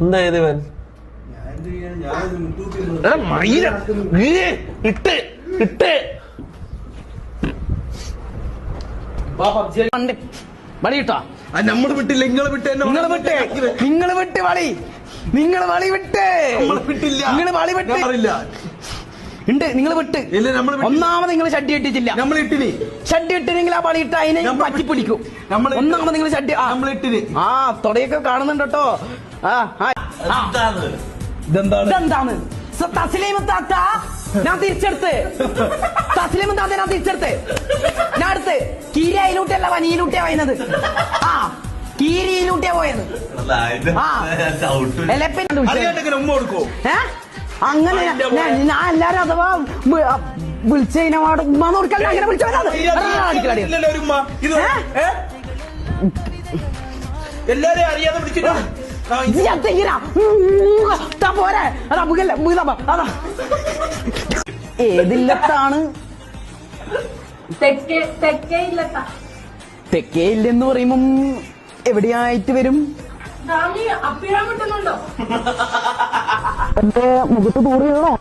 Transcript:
എന്തായത് ഇവൻ? ഇട്ട് ഇട്ട് വളി കിട്ടോ? നമ്മള് വിട്ടില്ല, നിങ്ങള് വിട്ട് നിങ്ങൾ വിട്ട് വളി, നിങ്ങൾ വളി വിട്ട്, നിങ്ങൾ വളി വിട്ടില്ല ഉണ്ട്. നിങ്ങൾ വിട്ട് ഒന്നാമത് നിങ്ങൾ ഷഡ്ഡി ഇട്ടിട്ടില്ല. നമ്മൾ ഇട്ടിന് ഷഡ്ഡി ഇട്ടിനെങ്കിൽ ആ വളി ഇട്ട് അതിനെ പറ്റിപ്പിടിക്കും. ഒന്നാമത് നിങ്ങൾ ഷഡ്ഡി ആ തൊടയൊക്കെ കാണുന്നുണ്ട് കേട്ടോ. ഇതെന്താണ് തസ്ലീം താത്ത? ഞാൻ തിരിച്ചെടുത്ത് തസ്ലീം താത്ത ഞാൻ തിരിച്ചെടുത്ത് ഞാൻ എടുത്ത് കീരി അതിലൂട്ടല്ല വനിയിലൂട്ടിയാ പോയത്. ആ കീരിയിലൂട്ടിയാ പോയത്. അങ്ങനെ ഞാൻ എല്ലാരും അഥവാ വിളിച്ചതിനെ ഉമ്മാന്ന് കൊടുക്കാൻ അങ്ങനെ വിളിച്ചവരാ എല്ലാരും അറിയാതെ വിളിച്ചിട്ട് പോരെ. അതാ ഏതില്ലത്താണ്? തെക്കേ ഇല്ലെന്ന് പറയുമ്പം എവിടെയായിട്ട് വരും? അപ്പിടാൻ കിട്ടുന്നുണ്ടോ? എന്റെ മുഖത്ത് തൂറിയതാണോ?